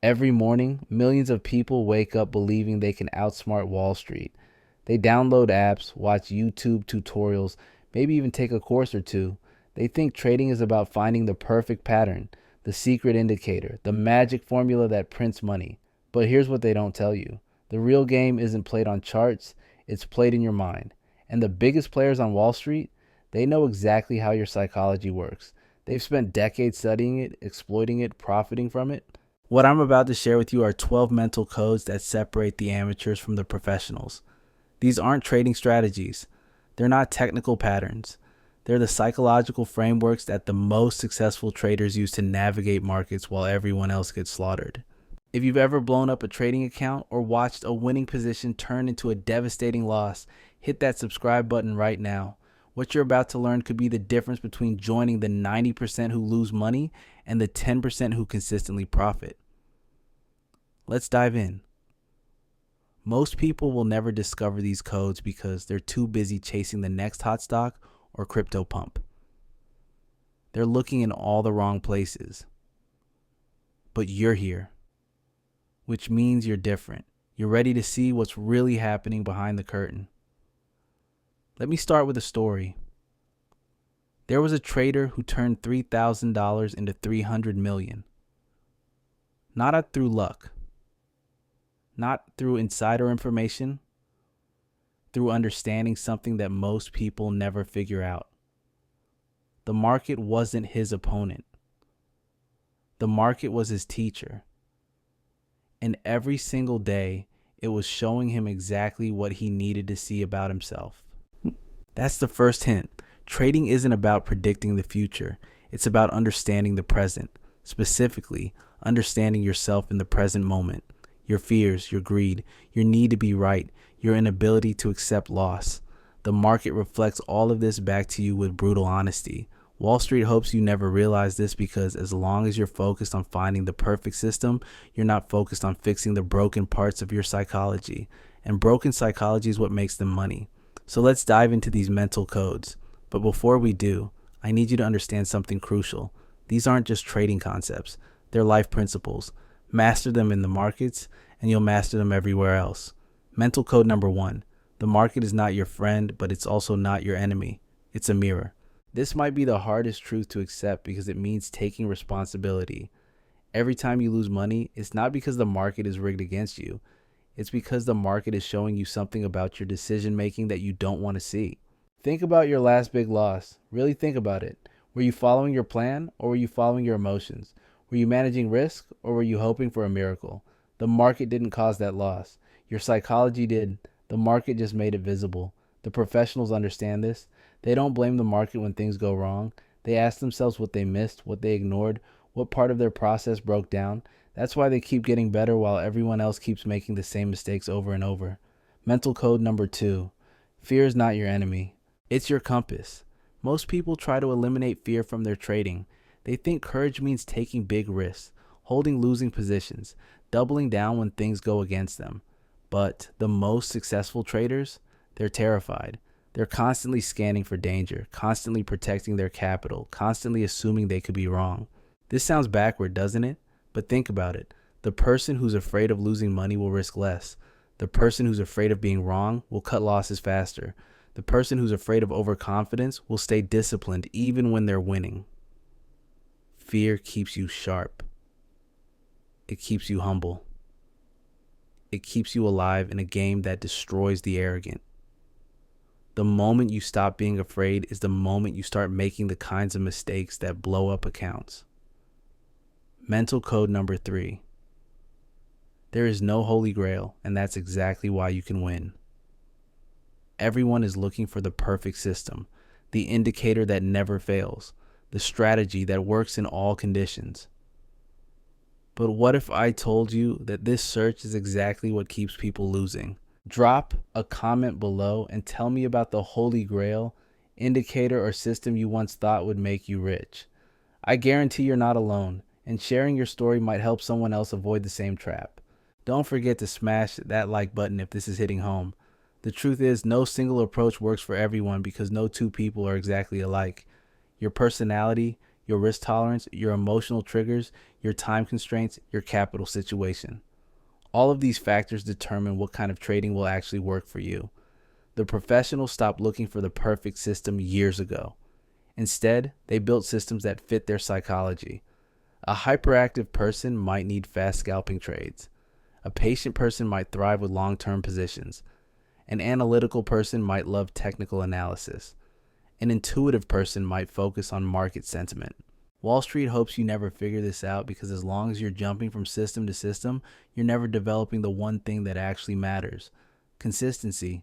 Every morning, millions of people wake up believing they can outsmart Wall Street. They download apps, watch YouTube tutorials, maybe even take a course or two. They think trading is about finding the perfect pattern, the secret indicator, the magic formula that prints money. But here's what they don't tell you. The real game isn't played on charts, it's played in your mind. And the biggest players on Wall Street, they know exactly how your psychology works. They've spent decades studying it, exploiting it, profiting from it. What I'm about to share with you are 12 mental codes that separate the amateurs from the professionals. These aren't trading strategies. They're not technical patterns. They're the psychological frameworks that the most successful traders use to navigate markets while everyone else gets slaughtered. If you've ever blown up a trading account or watched a winning position turn into a devastating loss, hit that subscribe button right now. What you're about to learn could be the difference between joining the 90% who lose money and the 10% who consistently profit. Let's dive in. Most people will never discover these codes because they're too busy chasing the next hot stock or crypto pump. They're looking in all the wrong places. But you're here, which means you're different. You're ready to see what's really happening behind the curtain. Let me start with a story. There was a trader who turned $3,000 into $300 million. Not through luck, not through insider information, through understanding something that most people never figure out. The market wasn't his opponent. The market was his teacher. And every single day, it was showing him exactly what he needed to see about himself. That's the first hint. Trading isn't about predicting the future. It's about understanding the present, specifically understanding yourself in the present moment. Your fears, your greed, your need to be right, your inability to accept loss. The market reflects all of this back to you with brutal honesty. Wall Street hopes you never realize this because as long as you're focused on finding the perfect system, you're not focused on fixing the broken parts of your psychology. And broken psychology is what makes them money. So let's dive into these mental codes. But before we do, I need you to understand something crucial. These aren't just trading concepts. They're life principles. Master them in the markets, and you'll master them everywhere else. Mental code number 1. The market is not your friend, but it's also not your enemy. It's a mirror. This might be the hardest truth to accept because it means taking responsibility. Every time you lose money, it's not because the market is rigged against you. It's because the market is showing you something about your decision making that you don't want to see. Think about your last big loss. Really think about it. Were you following your plan or were you following your emotions? Were you managing risk or were you hoping for a miracle? The market didn't cause that loss. Your psychology did. The market just made it visible. The professionals understand this. They don't blame the market when things go wrong. They ask themselves what they missed, what they ignored, what part of their process broke down. That's why they keep getting better while everyone else keeps making the same mistakes over and over. Mental code number 2. Fear is not your enemy. It's your compass. Most people try to eliminate fear from their trading. They think courage means taking big risks, holding losing positions, doubling down when things go against them. But the most successful traders, they're terrified. They're constantly scanning for danger, constantly protecting their capital, constantly assuming they could be wrong. This sounds backward, doesn't it? But think about it. The person who's afraid of losing money will risk less. The person who's afraid of being wrong will cut losses faster. The person who's afraid of overconfidence will stay disciplined even when they're winning. Fear keeps you sharp. It keeps you humble. It keeps you alive in a game that destroys the arrogant. The moment you stop being afraid is the moment you start making the kinds of mistakes that blow up accounts. Mental code number 3. There is no holy grail, and that's exactly why you can win. Everyone is looking for the perfect system, the indicator that never fails, the strategy that works in all conditions. But what if I told you that this search is exactly what keeps people losing? Drop a comment below and tell me about the holy grail, indicator, or system you once thought would make you rich. I guarantee you're not alone, and sharing your story might help someone else avoid the same trap. Don't forget to smash that like button if this is hitting home. The truth is, no single approach works for everyone because no two people are exactly alike. Your personality, your risk tolerance, your emotional triggers, your time constraints, your capital situation. All of these factors determine what kind of trading will actually work for you. The professionals stopped looking for the perfect system years ago. Instead, they built systems that fit their psychology. A hyperactive person might need fast scalping trades. A patient person might thrive with long-term positions. An analytical person might love technical analysis. An intuitive person might focus on market sentiment. Wall Street hopes you never figure this out because as long as you're jumping from system to system, you're never developing the one thing that actually matters: consistency.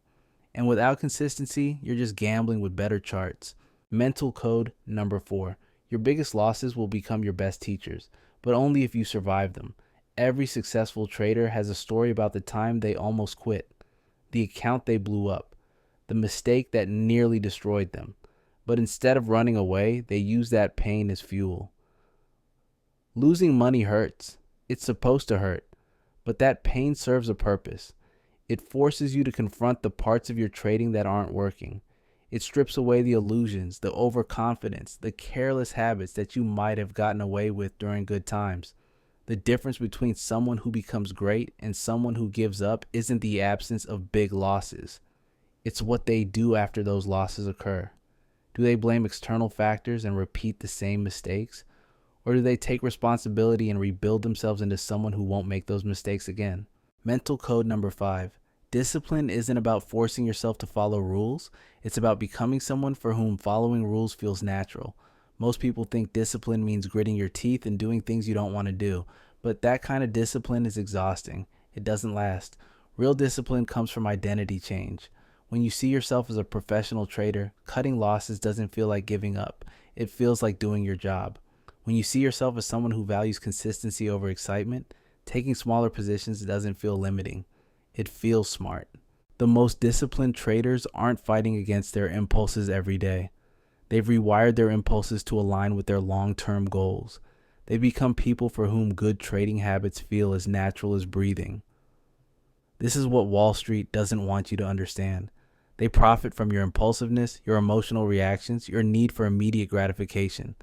And without consistency, you're just gambling with better charts. Mental code number 4. Your biggest losses will become your best teachers, but only if you survive them. Every successful trader has a story about the time they almost quit, the account they blew up, the mistake that nearly destroyed them. But instead of running away, they use that pain as fuel. Losing money hurts. It's supposed to hurt. But that pain serves a purpose. It forces you to confront the parts of your trading that aren't working. It strips away the illusions, the overconfidence, the careless habits that you might have gotten away with during good times. The difference between someone who becomes great and someone who gives up isn't the absence of big losses. It's what they do after those losses occur. Do they blame external factors and repeat the same mistakes? Or do they take responsibility and rebuild themselves into someone who won't make those mistakes again? Mental code number 5. Discipline isn't about forcing yourself to follow rules. It's about becoming someone for whom following rules feels natural. Most people think discipline means gritting your teeth and doing things you don't want to do, but that kind of discipline is exhausting. It doesn't last. Real discipline comes from identity change. When you see yourself as a professional trader, cutting losses doesn't feel like giving up. It feels like doing your job. When you see yourself as someone who values consistency over excitement, taking smaller positions doesn't feel limiting. It feels smart. The most disciplined traders aren't fighting against their impulses every day. They've rewired their impulses to align with their long-term goals. They become people for whom good trading habits feel as natural as breathing. This is what Wall Street doesn't want you to understand. They profit from your impulsiveness, your emotional reactions, your need for immediate gratification.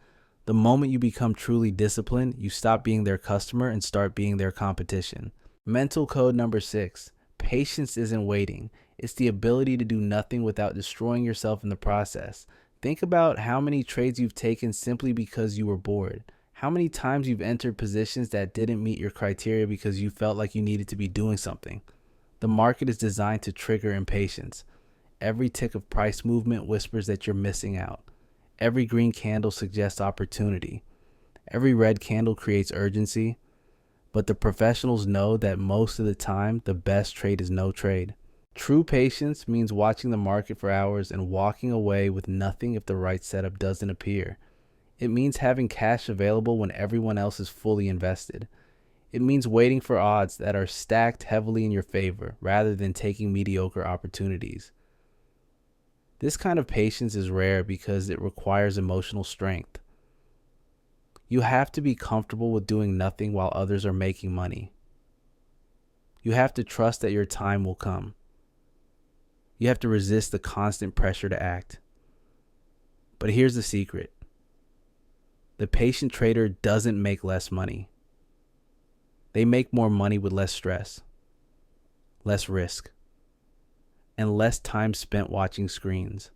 The moment you become truly disciplined, you stop being their customer and start being their competition. Mental code number 6. Patience isn't waiting. It's the ability to do nothing without destroying yourself in the process. Think about how many trades you've taken simply because you were bored. How many times you've entered positions that didn't meet your criteria because you felt like you needed to be doing something. The market is designed to trigger impatience. Every tick of price movement whispers that you're missing out. Every green candle suggests opportunity. Every red candle creates urgency. But the professionals know that most of the time, the best trade is no trade. True patience means watching the market for hours and walking away with nothing if the right setup doesn't appear. It means having cash available when everyone else is fully invested. It means waiting for odds that are stacked heavily in your favor rather than taking mediocre opportunities. This kind of patience is rare because it requires emotional strength. You have to be comfortable with doing nothing while others are making money. You have to trust that your time will come. You have to resist the constant pressure to act. But here's the secret. The patient trader doesn't make less money. They make more money with less stress, less risk, and less time spent watching screens.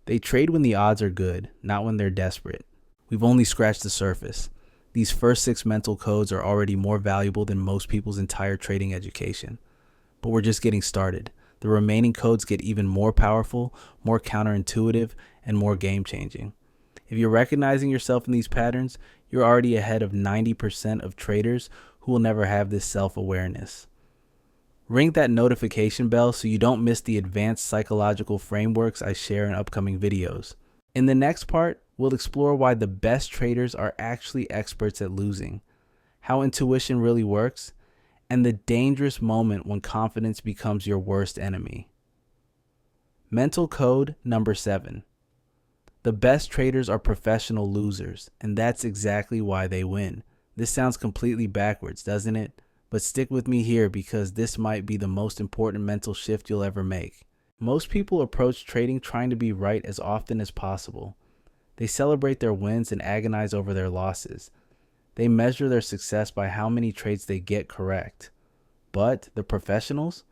They trade when the odds are good, not when they're desperate. We've only scratched the surface. These first 6 mental codes are already more valuable than most people's entire trading education. But we're just getting started. The remaining codes get even more powerful, more counterintuitive, and more game-changing. If you're recognizing yourself in these patterns, you're already ahead of 90% of traders who will never have this self-awareness. Ring that notification bell so you don't miss the advanced psychological frameworks I share in upcoming videos. In the next part, we'll explore why the best traders are actually experts at losing, how intuition really works, and the dangerous moment when confidence becomes your worst enemy. Mental code number 7. The best traders are professional losers, and that's exactly why they win. This sounds completely backwards, doesn't it? But stick with me here because this might be the most important mental shift you'll ever make. Most people approach trading trying to be right as often as possible. They celebrate their wins and agonize over their losses. They measure their success by how many trades they get correct. But the professionals,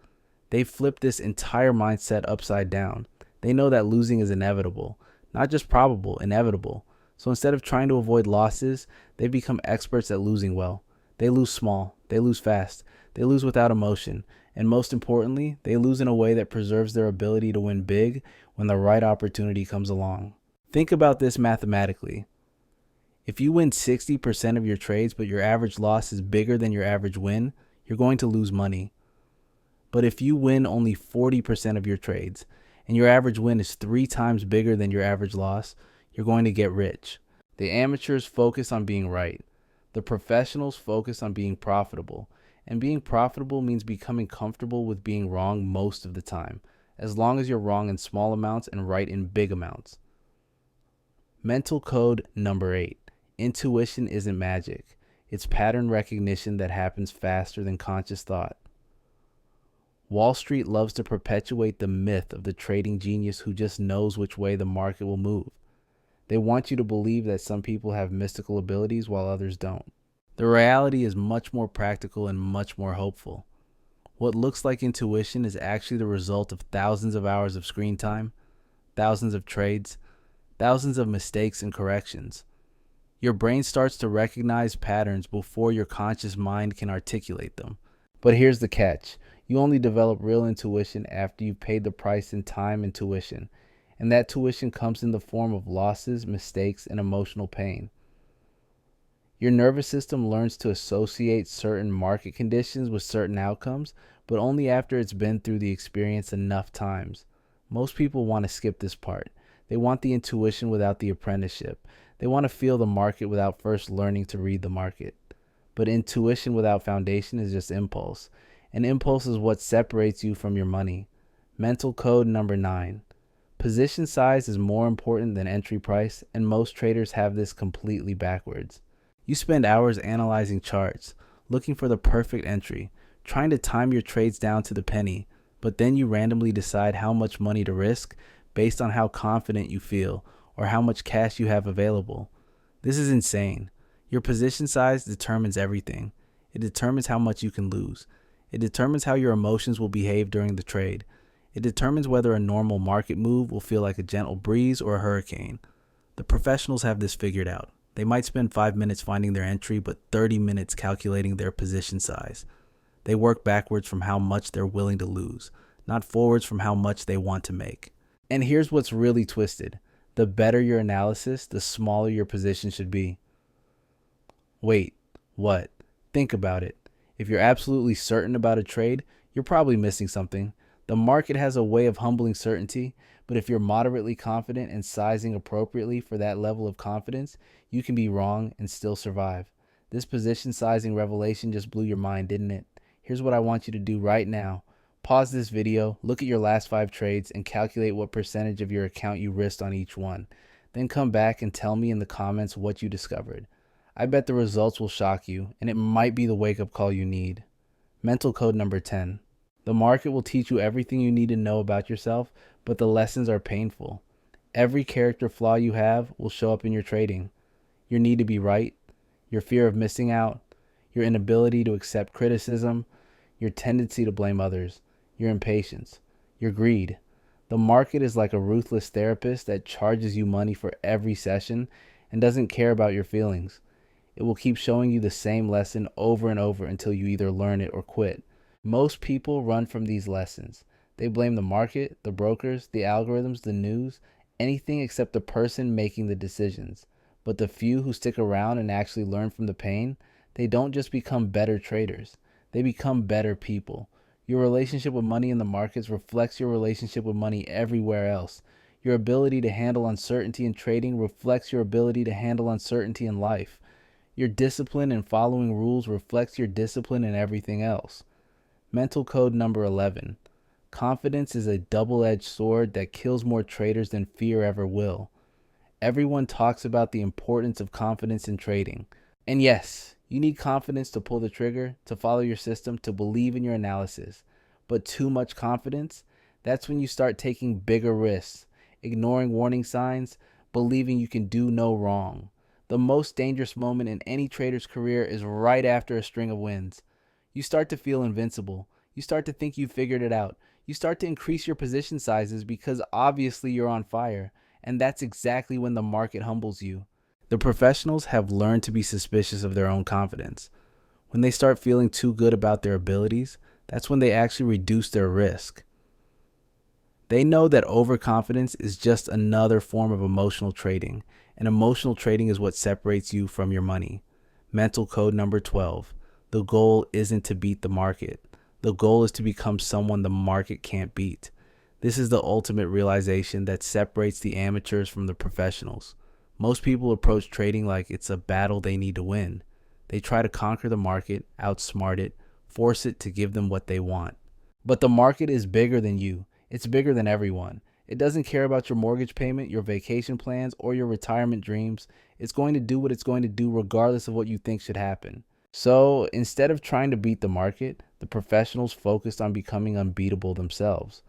they flip this entire mindset upside down. They know that losing is inevitable, not just probable, inevitable. So instead of trying to avoid losses, they become experts at losing well. They lose small, they lose fast, they lose without emotion, and most importantly, they lose in a way that preserves their ability to win big when the right opportunity comes along. Think about this mathematically. If you win 60% of your trades, but your average loss is bigger than your average win, you're going to lose money. But if you win only 40% of your trades and your average win is 3 times bigger than your average loss, you're going to get rich. The amateurs focus on being right. The professionals focus on being profitable. And being profitable means becoming comfortable with being wrong most of the time, as long as you're wrong in small amounts and right in big amounts. Mental code number 8. Intuition isn't magic. It's pattern recognition that happens faster than conscious thought. Wall Street loves to perpetuate the myth of the trading genius who just knows which way the market will move. They want you to believe that some people have mystical abilities while others don't. The reality is much more practical and much more hopeful. What looks like intuition is actually the result of thousands of hours of screen time, thousands of trades, thousands of mistakes and corrections. Your brain starts to recognize patterns before your conscious mind can articulate them. But here's the catch. You only develop real intuition after you've paid the price in time and tuition. And that tuition comes in the form of losses, mistakes, and emotional pain. Your nervous system learns to associate certain market conditions with certain outcomes, but only after it's been through the experience enough times. Most people want to skip this part. They want the intuition without the apprenticeship. They want to feel the market without first learning to read the market. But intuition without foundation is just impulse. And impulse is what separates you from your money. Mental code number 9. Position size is more important than entry price, and most traders have this completely backwards. You spend hours analyzing charts, looking for the perfect entry, trying to time your trades down to the penny, but then you randomly decide how much money to risk based on how confident you feel or how much cash you have available. This is insane. Your position size determines everything. It determines how much you can lose. It determines how your emotions will behave during the trade. It determines whether a normal market move will feel like a gentle breeze or a hurricane. The professionals have this figured out. They might spend 5 minutes finding their entry, but 30 minutes calculating their position size. They work backwards from how much they're willing to lose, not forwards from how much they want to make. And here's what's really twisted. The better your analysis, the smaller your position should be. Wait, what? Think about it. If you're absolutely certain about a trade, you're probably missing something. The market has a way of humbling certainty, but if you're moderately confident and sizing appropriately for that level of confidence, you can be wrong and still survive. This position sizing revelation just blew your mind, didn't it? Here's what I want you to do right now. Pause this video, look at your last 5 trades, and calculate what percentage of your account you risked on each one. Then come back and tell me in the comments what you discovered. I bet the results will shock you, and it might be the wake-up call you need. Mental code number 10. The market will teach you everything you need to know about yourself, but the lessons are painful. Every character flaw you have will show up in your trading. Your need to be right, your fear of missing out, your inability to accept criticism, your tendency to blame others, your impatience, your greed. The market is like a ruthless therapist that charges you money for every session and doesn't care about your feelings. It will keep showing you the same lesson over and over until you either learn it or quit. Most people run from these lessons. They blame the market, the brokers, the algorithms, the news, anything except the person making the decisions. But the few who stick around and actually learn from the pain, they don't just become better traders. They become better people. Your relationship with money in the markets reflects your relationship with money everywhere else. Your ability to handle uncertainty in trading reflects your ability to handle uncertainty in life. Your discipline in following rules reflects your discipline in everything else. Mental code number 11. Confidence is a double-edged sword that kills more traders than fear ever will. Everyone talks about the importance of confidence in trading. And yes, you need confidence to pull the trigger, to follow your system, to believe in your analysis. But too much confidence, that's when you start taking bigger risks, ignoring warning signs, believing you can do no wrong. The most dangerous moment in any trader's career is right after a string of wins. You start to feel invincible. You start to think you figured it out. You start to increase your position sizes because obviously you're on fire. And that's exactly when the market humbles you. The professionals have learned to be suspicious of their own confidence. When they start feeling too good about their abilities, that's when they actually reduce their risk. They know that overconfidence is just another form of emotional trading, and emotional trading is what separates you from your money. Mental code number 12. The goal isn't to beat the market. The goal is to become someone the market can't beat. This is the ultimate realization that separates the amateurs from the professionals. Most people approach trading like it's a battle they need to win. They try to conquer the market, outsmart it, force it to give them what they want. But the market is bigger than you. It's bigger than everyone. It doesn't care about your mortgage payment, your vacation plans, or your retirement dreams. It's going to do what it's going to do regardless of what you think should happen. So instead of trying to beat the market, the professionals focused on becoming unbeatable themselves.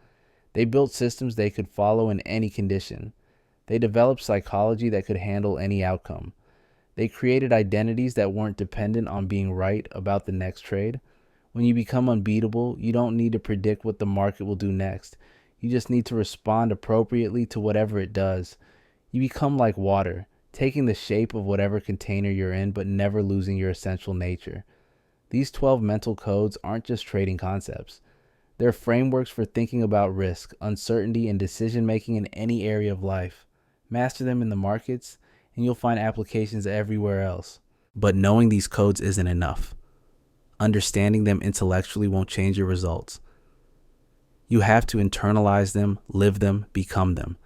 They built systems they could follow in any condition. They developed psychology that could handle any outcome. They created identities that weren't dependent on being right about the next trade. When you become unbeatable, you don't need to predict what the market will do next. You just need to respond appropriately to whatever it does. You become like water, taking the shape of whatever container you're in, but never losing your essential nature. These 12 mental codes aren't just trading concepts. They're frameworks for thinking about risk, uncertainty, and decision-making in any area of life. Master them in the markets, and you'll find applications everywhere else. But knowing these codes isn't enough. Understanding them intellectually won't change your results. You have to internalize them, live them, become them.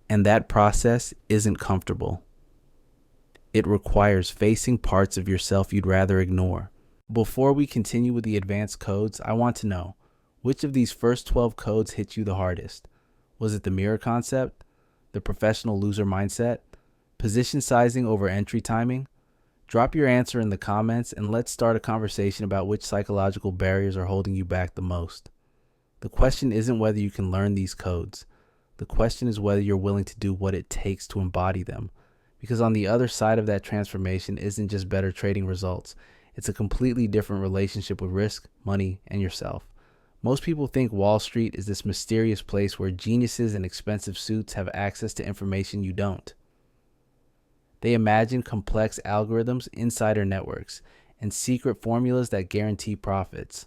And that process isn't comfortable. It requires facing parts of yourself you'd rather ignore. Before we continue with the advanced codes, I want to know, which of these first 12 codes hit you the hardest? Was it the mirror concept? The professional loser mindset? Position sizing over entry timing? Drop your answer in the comments and let's start a conversation about which psychological barriers are holding you back the most. The question isn't whether you can learn these codes. The question is whether you're willing to do what it takes to embody them. Because on the other side of that transformation isn't just better trading results. It's a completely different relationship with risk, money, and yourself. Most people think Wall Street is this mysterious place where geniuses in expensive suits have access to information you don't. They imagine complex algorithms, insider networks, and secret formulas that guarantee profits.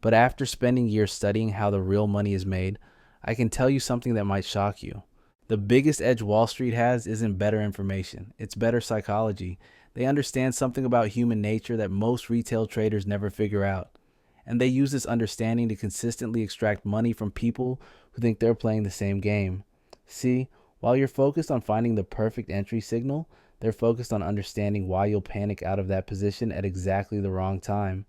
But after spending years studying how the real money is made, I can tell you something that might shock you. The biggest edge Wall Street has isn't better information, it's better psychology. They understand something about human nature that most retail traders never figure out. And they use this understanding to consistently extract money from people who think they're playing the same game. See, while you're focused on finding the perfect entry signal, they're focused on understanding why you'll panic out of that position at exactly the wrong time.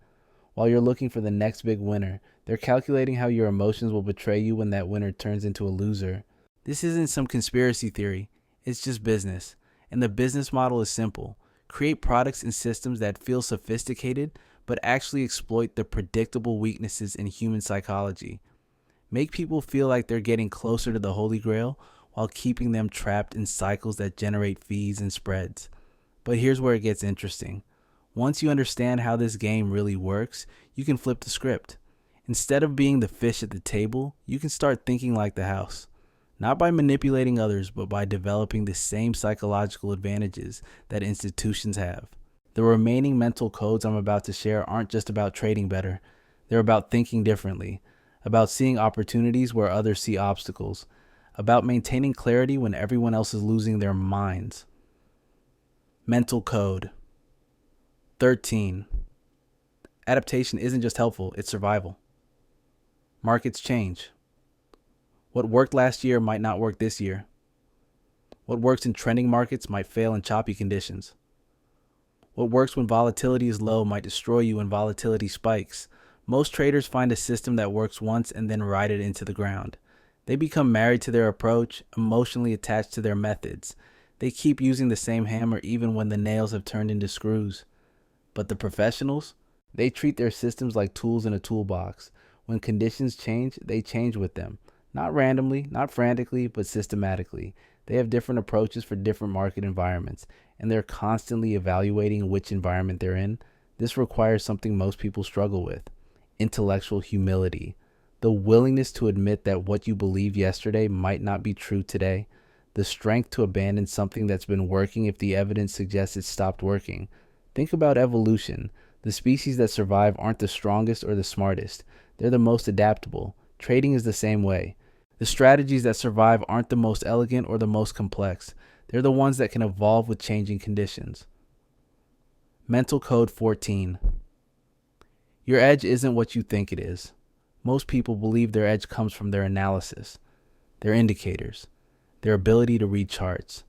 While you're looking for the next big winner, they're calculating how your emotions will betray you when that winner turns into a loser. This isn't some conspiracy theory, it's just business. And the business model is simple. Create products and systems that feel sophisticated, but actually exploit the predictable weaknesses in human psychology. Make people feel like they're getting closer to the Holy Grail while keeping them trapped in cycles that generate fees and spreads. But here's where it gets interesting. Once you understand how this game really works, you can flip the script. Instead of being the fish at the table, you can start thinking like the house. Not by manipulating others, but by developing the same psychological advantages that institutions have. The remaining mental codes I'm about to share aren't just about trading better. They're about thinking differently, about seeing opportunities where others see obstacles, about maintaining clarity when everyone else is losing their minds. Mental code 13. Adaptation isn't just helpful, it's survival. Markets change. What worked last year might not work this year. What works in trending markets might fail in choppy conditions. What works when volatility is low might destroy you when volatility spikes. Most traders find a system that works once and then ride it into the ground. They become married to their approach, emotionally attached to their methods. They keep using the same hammer even when the nails have turned into screws. But the professionals? They treat their systems like tools in a toolbox. When conditions change, they change with them. Not randomly, not frantically, but systematically. They have different approaches for different market environments, and they're constantly evaluating which environment they're in. This requires something most people struggle with: intellectual humility. The willingness to admit that what you believed yesterday might not be true today. The strength to abandon something that's been working if the evidence suggests it stopped working. Think about evolution. The species that survive aren't the strongest or the smartest. They're the most adaptable. Trading is the same way. The strategies that survive aren't the most elegant or the most complex. They're the ones that can evolve with changing conditions. Mental Code 14. Your edge isn't what you think it is. Most people believe their edge comes from their analysis, their indicators, their ability to read charts.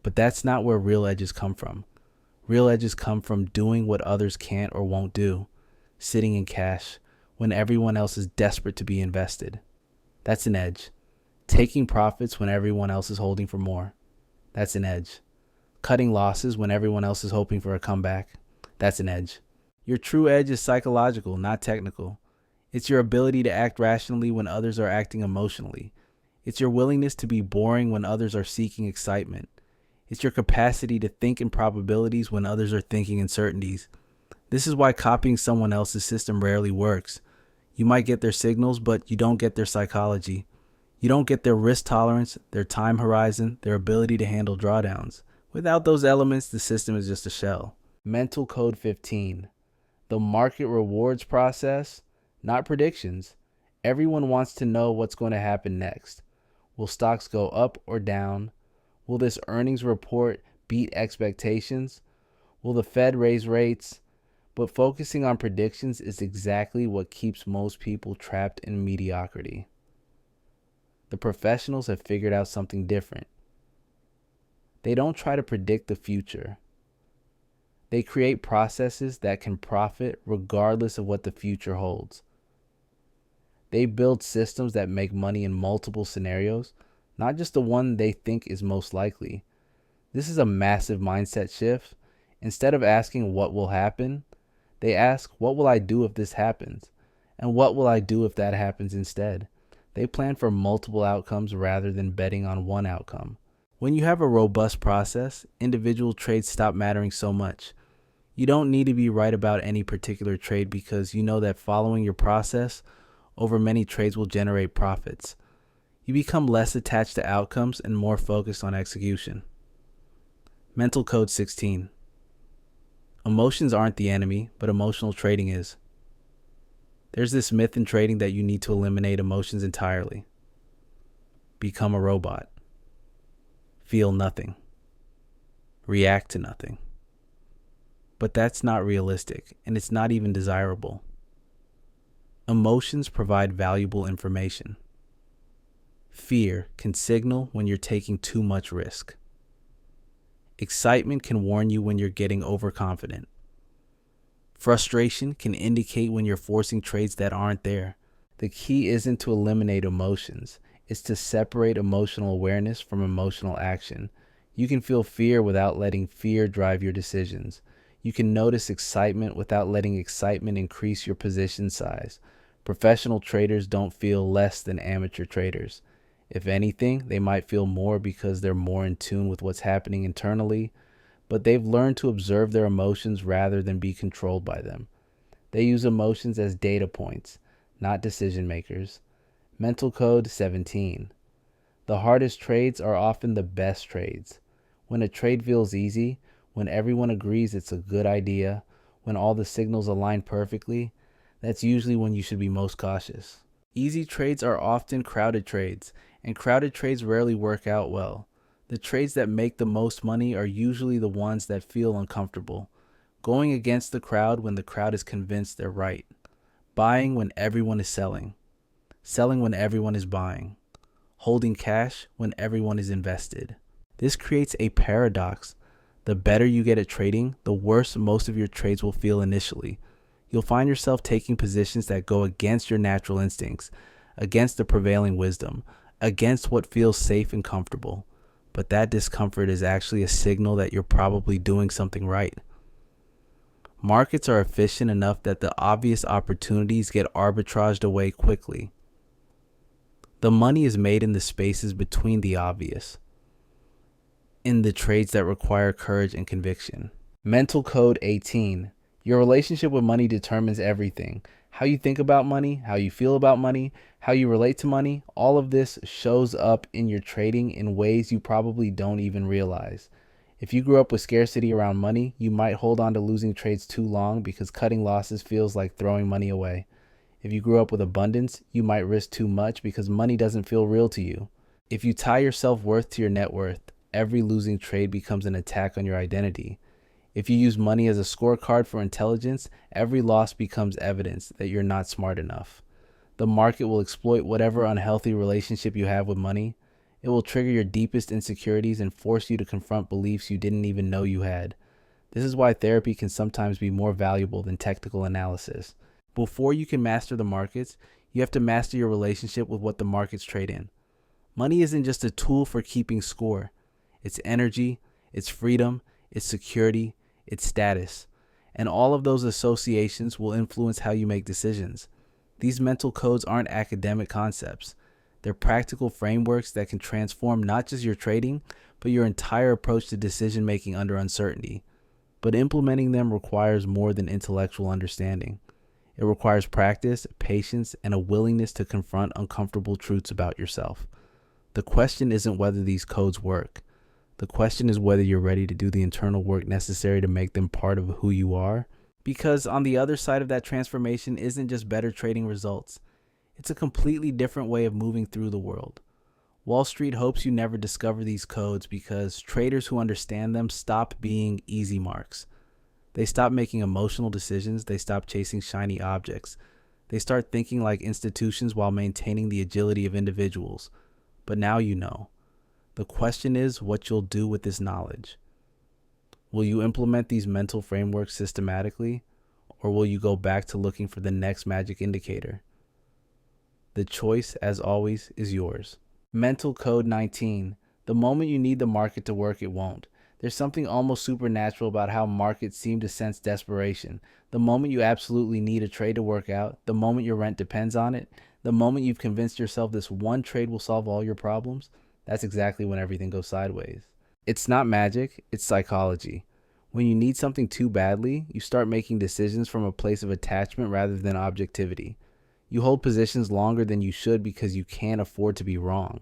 But that's not where real edges come from. Real edges come from doing what others can't or won't do, sitting in cash when everyone else is desperate to be invested. That's an edge. Taking profits when everyone else is holding for more. That's an edge. Cutting losses when everyone else is hoping for a comeback. That's an edge. Your true edge is psychological, not technical. It's your ability to act rationally when others are acting emotionally. It's your willingness to be boring when others are seeking excitement. It's your capacity to think in probabilities when others are thinking in certainties. This is why copying someone else's system rarely works. You might get their signals, but you don't get their psychology. You don't get their risk tolerance, their time horizon, their ability to handle drawdowns. Without those elements, the system is just a shell. Mental Code 15. The market rewards process, not predictions. Everyone wants to know what's going to happen next. Will stocks go up or down? Will this earnings report beat expectations? Will the Fed raise rates? But focusing on predictions is exactly what keeps most people trapped in mediocrity. The professionals have figured out something different. They don't try to predict the future. They create processes that can profit regardless of what the future holds. They build systems that make money in multiple scenarios, not just the one they think is most likely. This is a massive mindset shift. Instead of asking what will happen, they ask, what will I do if this happens? And what will I do if that happens instead? They plan for multiple outcomes rather than betting on one outcome. When you have a robust process, individual trades stop mattering so much. You don't need to be right about any particular trade because you know that following your process over many trades will generate profits. You become less attached to outcomes and more focused on execution. Mental Code 16. Emotions aren't the enemy, but emotional trading is. There's this myth in trading that you need to eliminate emotions entirely. Become a robot. Feel nothing. React to nothing. But that's not realistic, and it's not even desirable. Emotions provide valuable information. Fear can signal when you're taking too much risk. Excitement can warn you when you're getting overconfident. Frustration can indicate when you're forcing trades that aren't there. The key isn't to eliminate emotions. It's to separate emotional awareness from emotional action. You can feel fear without letting fear drive your decisions. You can notice excitement without letting excitement increase your position size. Professional traders don't feel less than amateur traders. If anything, they might feel more because they're more in tune with what's happening internally, but they've learned to observe their emotions rather than be controlled by them. They use emotions as data points, not decision makers. Mental Code 17. The hardest trades are often the best trades. When a trade feels easy, when everyone agrees it's a good idea, when all the signals align perfectly, that's usually when you should be most cautious. Easy trades are often crowded trades, and crowded trades rarely work out well. The trades that make the most money are usually the ones that feel uncomfortable. Going against the crowd when the crowd is convinced they're right. Buying when everyone is selling. Selling when everyone is buying. Holding cash when everyone is invested. This creates a paradox. The better you get at trading, the worse most of your trades will feel initially. You'll find yourself taking positions that go against your natural instincts, against the prevailing wisdom, against what feels safe and comfortable. But that discomfort is actually a signal that you're probably doing something right. Markets are efficient enough that the obvious opportunities get arbitraged away quickly. The money is made in the spaces between the obvious, in the trades that require courage and conviction. Mental Code 18. Your relationship with money determines everything. How you think about money, how you feel about money, how you relate to money, all of this shows up in your trading in ways you probably don't even realize. If you grew up with scarcity around money, you might hold on to losing trades too long because cutting losses feels like throwing money away. If you grew up with abundance, you might risk too much because money doesn't feel real to you. If you tie your self-worth to your net worth, every losing trade becomes an attack on your identity. If you use money as a scorecard for intelligence, every loss becomes evidence that you're not smart enough. The market will exploit whatever unhealthy relationship you have with money. It will trigger your deepest insecurities and force you to confront beliefs you didn't even know you had. This is why therapy can sometimes be more valuable than technical analysis. Before you can master the markets, you have to master your relationship with what the markets trade in. Money isn't just a tool for keeping score. It's energy, it's freedom, it's security, it's status. And all of those associations will influence how you make decisions. These mental codes aren't academic concepts. They're practical frameworks that can transform not just your trading, but your entire approach to decision making under uncertainty. But implementing them requires more than intellectual understanding. It requires practice, patience, and a willingness to confront uncomfortable truths about yourself. The question isn't whether these codes work. The question is whether you're ready to do the internal work necessary to make them part of who you are. Because on the other side of that transformation isn't just better trading results. It's a completely different way of moving through the world. Wall Street hopes you never discover these codes because traders who understand them stop being easy marks. They stop making emotional decisions. They stop chasing shiny objects. They start thinking like institutions while maintaining the agility of individuals. But now you know. The question is what you'll do with this knowledge. Will you implement these mental frameworks systematically, or will you go back to looking for the next magic indicator? The choice, as always, is yours. Mental Code 19. The moment you need the market to work, it won't. There's something almost supernatural about how markets seem to sense desperation. The moment you absolutely need a trade to work out, the moment your rent depends on it, the moment you've convinced yourself this one trade will solve all your problems, that's exactly when everything goes sideways. It's not magic, it's psychology. When you need something too badly, you start making decisions from a place of attachment rather than objectivity. You hold positions longer than you should because you can't afford to be wrong.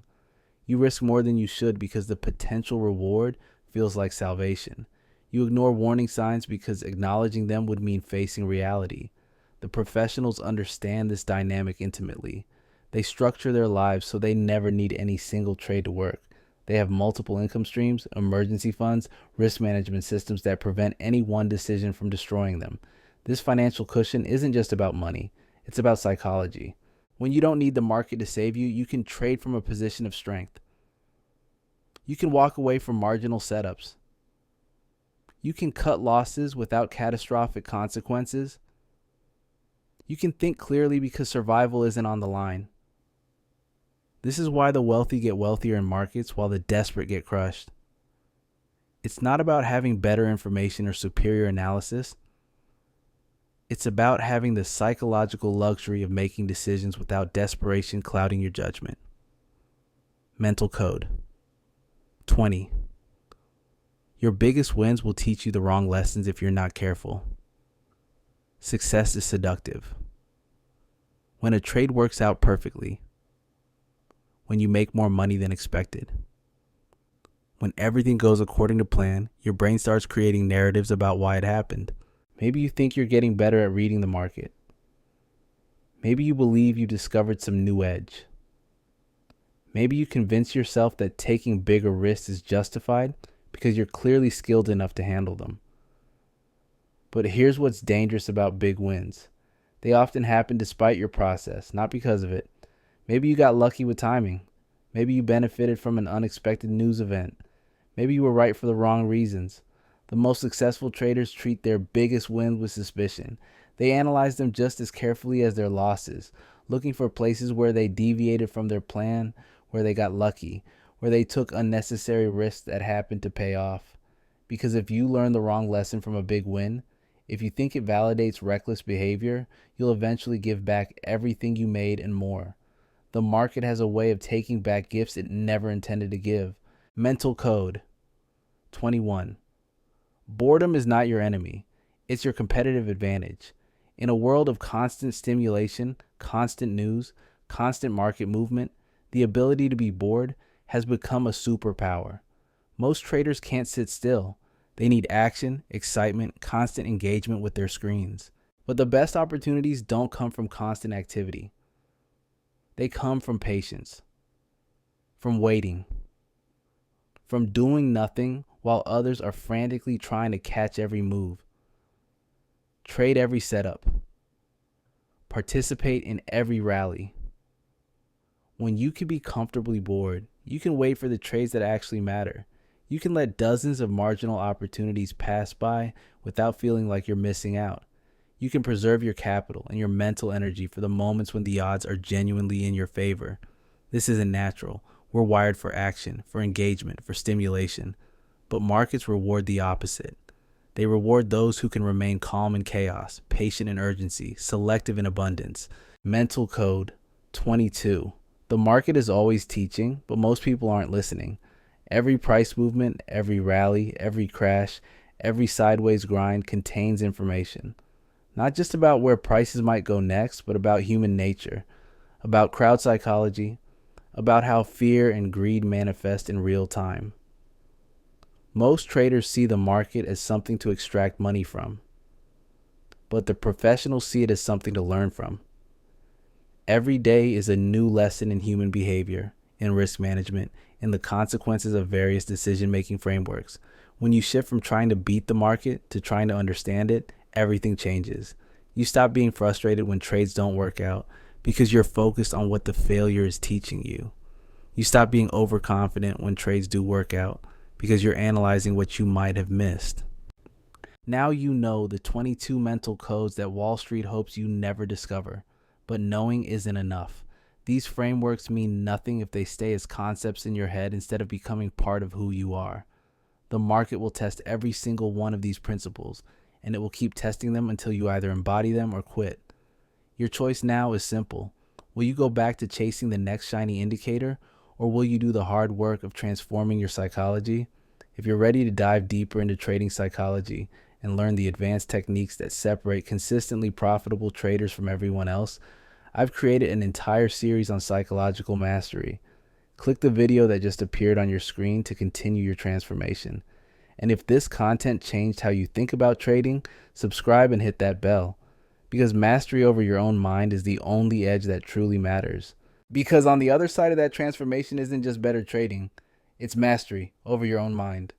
You risk more than you should because the potential reward feels like salvation. You ignore warning signs because acknowledging them would mean facing reality. The professionals understand this dynamic intimately. They structure their lives so they never need any single trade to work. They have multiple income streams, emergency funds, risk management systems that prevent any one decision from destroying them. This financial cushion isn't just about money. It's about psychology. When you don't need the market to save you, you can trade from a position of strength. You can walk away from marginal setups. You can cut losses without catastrophic consequences. You can think clearly because survival isn't on the line. This is why the wealthy get wealthier in markets while the desperate get crushed. It's not about having better information or superior analysis. It's about having the psychological luxury of making decisions without desperation clouding your judgment. Mental Code 20. Your biggest wins will teach you the wrong lessons if you're not careful. Success is seductive. When a trade works out perfectly, when you make more money than expected, when everything goes according to plan, your brain starts creating narratives about why it happened. Maybe you think you're getting better at reading the market. Maybe you believe you discovered some new edge. Maybe you convince yourself that taking bigger risks is justified because you're clearly skilled enough to handle them. But here's what's dangerous about big wins. They often happen despite your process, not because of it. Maybe you got lucky with timing. Maybe you benefited from an unexpected news event. Maybe you were right for the wrong reasons. The most successful traders treat their biggest wins with suspicion. They analyze them just as carefully as their losses, looking for places where they deviated from their plan, where they got lucky, where they took unnecessary risks that happened to pay off. Because if you learn the wrong lesson from a big win, if you think it validates reckless behavior, you'll eventually give back everything you made and more. The market has a way of taking back gifts it never intended to give. Mental code 21. Boredom is not your enemy, it's your competitive advantage. In a world of constant stimulation, constant news, constant market movement, the ability to be bored has become a superpower. Most traders can't sit still. They need action, excitement, constant engagement with their screens. But the best opportunities don't come from constant activity. They come from patience, from waiting, from doing nothing while others are frantically trying to catch every move. Trade every setup. Participate in every rally. When you can be comfortably bored, you can wait for the trades that actually matter. You can let dozens of marginal opportunities pass by without feeling like you're missing out. You can preserve your capital and your mental energy for the moments when the odds are genuinely in your favor. This isn't natural. We're wired for action, for engagement, for stimulation. But markets reward the opposite. They reward those who can remain calm in chaos, patient in urgency, selective in abundance. Mental code 22. The market is always teaching, but most people aren't listening. Every price movement, every rally, every crash, every sideways grind contains information. Not just about where prices might go next, but about human nature, about crowd psychology, about how fear and greed manifest in real time. Most traders see the market as something to extract money from, but the professionals see it as something to learn from. Every day is a new lesson in human behavior, in risk management, in the consequences of various decision-making frameworks. When you shift from trying to beat the market to trying to understand it, everything changes. You stop being frustrated when trades don't work out because you're focused on what the failure is teaching you. You stop being overconfident when trades do work out because you're analyzing what you might have missed. Now you know the 22 mental codes that Wall Street hopes you never discover. But knowing isn't enough. These frameworks mean nothing if they stay as concepts in your head instead of becoming part of who you are. The market will test every single one of these principles, and it will keep testing them until you either embody them or quit. Your choice now is simple. Will you go back to chasing the next shiny indicator, or will you do the hard work of transforming your psychology? If you're ready to dive deeper into trading psychology and learn the advanced techniques that separate consistently profitable traders from everyone else, I've created an entire series on psychological mastery. Click the video that just appeared on your screen to continue your transformation. And if this content changed how you think about trading, subscribe and hit that bell. Because mastery over your own mind is the only edge that truly matters. Because on the other side of that transformation isn't just better trading, it's mastery over your own mind.